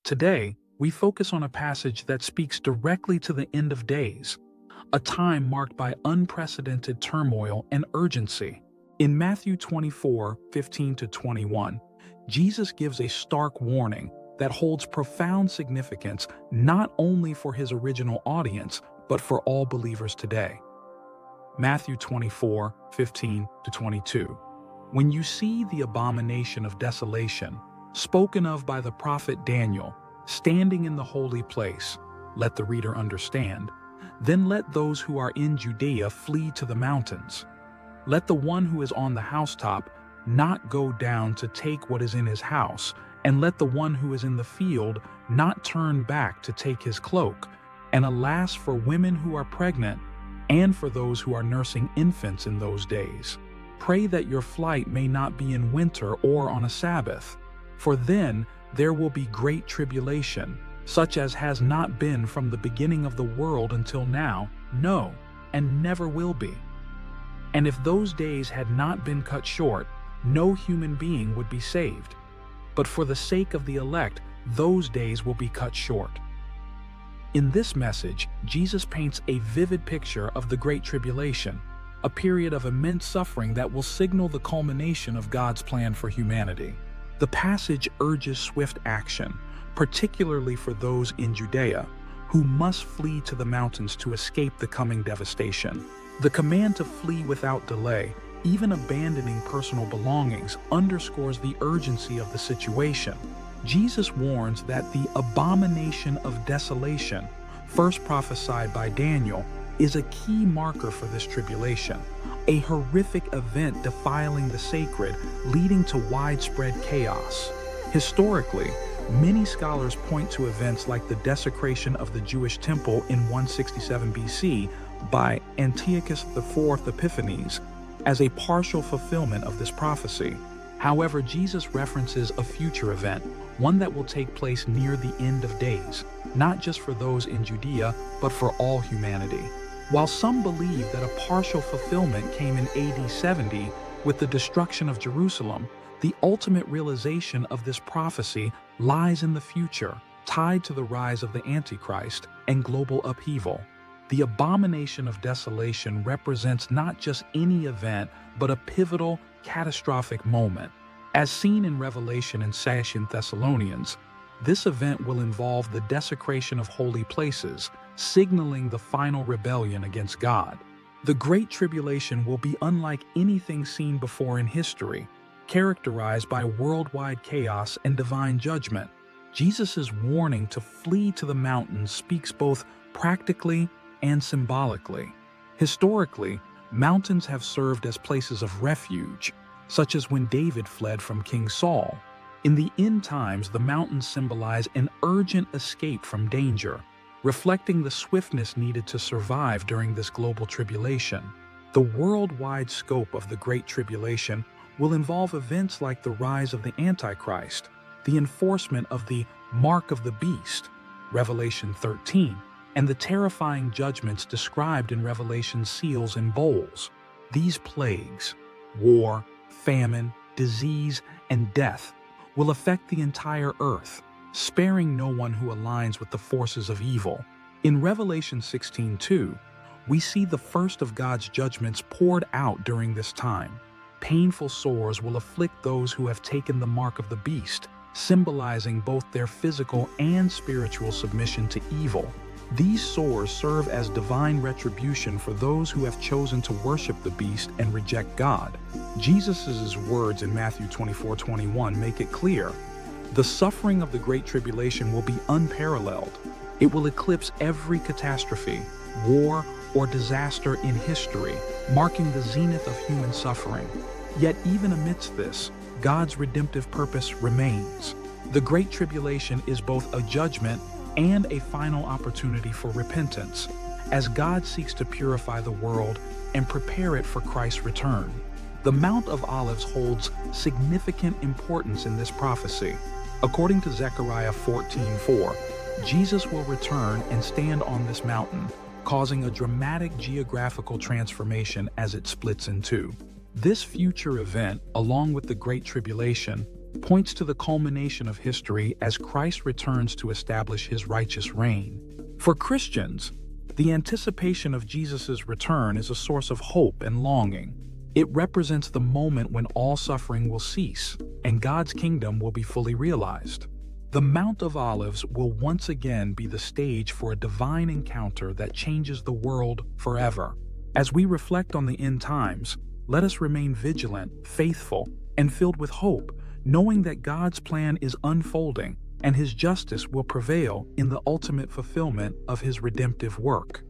Today, we focus on a passage that speaks directly to the end of days, a time marked by unprecedented turmoil and urgency. In Matthew 24:15-21, Jesus gives a stark warning that holds profound significance not only for his original audience, but for all believers today. Matthew 24:15-22. When you see the abomination of desolation, spoken of by the prophet Daniel, standing in the holy place, let the reader understand, then let those who are in Judea flee to the mountains. Let the one who is on the housetop not go down to take what is in his house, and let the one who is in the field not turn back to take his cloak. And alas for women who are pregnant, and for those who are nursing infants in those days. Pray that your flight may not be in winter or on a Sabbath, for then there will be great tribulation, such as has not been from the beginning of the world until now, no, and never will be. And if those days had not been cut short, no human being would be saved. But for the sake of the elect, those days will be cut short. In this message, Jesus paints a vivid picture of the Great Tribulation, a period of immense suffering that will signal the culmination of God's plan for humanity. The passage urges swift action, particularly for those in Judea, who must flee to the mountains to escape the coming devastation. The command to flee without delay, even abandoning personal belongings, underscores the urgency of the situation. Jesus warns that the abomination of desolation, first prophesied by Daniel, is a key marker for this tribulation, a horrific event defiling the sacred, leading to widespread chaos. Historically, many scholars point to events like the desecration of the Jewish temple in 167 BC by Antiochus IV Epiphanes as a partial fulfillment of this prophecy. However, Jesus references a future event, one that will take place near the end of days, not just for those in Judea, but for all humanity. While some believe that a partial fulfillment came in AD 70 with the destruction of Jerusalem, the ultimate realization of this prophecy lies in the future, tied to the rise of the Antichrist and global upheaval. The abomination of desolation represents not just any event, but a pivotal, catastrophic moment. As seen in Revelation and 2 Thessalonians, this event will involve the desecration of holy places, signaling the final rebellion against God. The Great Tribulation will be unlike anything seen before in history, characterized by worldwide chaos and divine judgment. Jesus' warning to flee to the mountains speaks both practically and symbolically. Historically, mountains have served as places of refuge, such as when David fled from King Saul. In the end times, the mountains symbolize an urgent escape from danger, reflecting the swiftness needed to survive during this global tribulation. The worldwide scope of the Great Tribulation will involve events like the rise of the Antichrist, the enforcement of the Mark of the Beast, Revelation 13, and the terrifying judgments described in Revelation's seals and bowls. These plagues, war, famine, disease, and death, will affect the entire earth, sparing no one who aligns with the forces of evil. In Revelation 16:2, we see the first of God's judgments poured out during this time. Painful sores will afflict those who have taken the mark of the beast, symbolizing both their physical and spiritual submission to evil. These sores serve as divine retribution for those who have chosen to worship the beast and reject God. Jesus' words in Matthew 24:21 make it clear. The suffering of the Great Tribulation will be unparalleled. It will eclipse every catastrophe, war, or disaster in history, marking the zenith of human suffering. Yet even amidst this, God's redemptive purpose remains. The Great Tribulation is both a judgment and a final opportunity for repentance, as God seeks to purify the world and prepare it for Christ's return. The Mount of Olives holds significant importance in this prophecy. According to Zechariah 14:4, Jesus will return and stand on this mountain, causing a dramatic geographical transformation as it splits in two. This future event, along with the Great Tribulation, points to the culmination of history as Christ returns to establish his righteous reign. For Christians, the anticipation of Jesus' return is a source of hope and longing. It represents the moment when all suffering will cease and God's kingdom will be fully realized. The Mount of Olives will once again be the stage for a divine encounter that changes the world forever. As we reflect on the end times, let us remain vigilant, faithful, and filled with hope, knowing that God's plan is unfolding and his justice will prevail in the ultimate fulfillment of his redemptive work.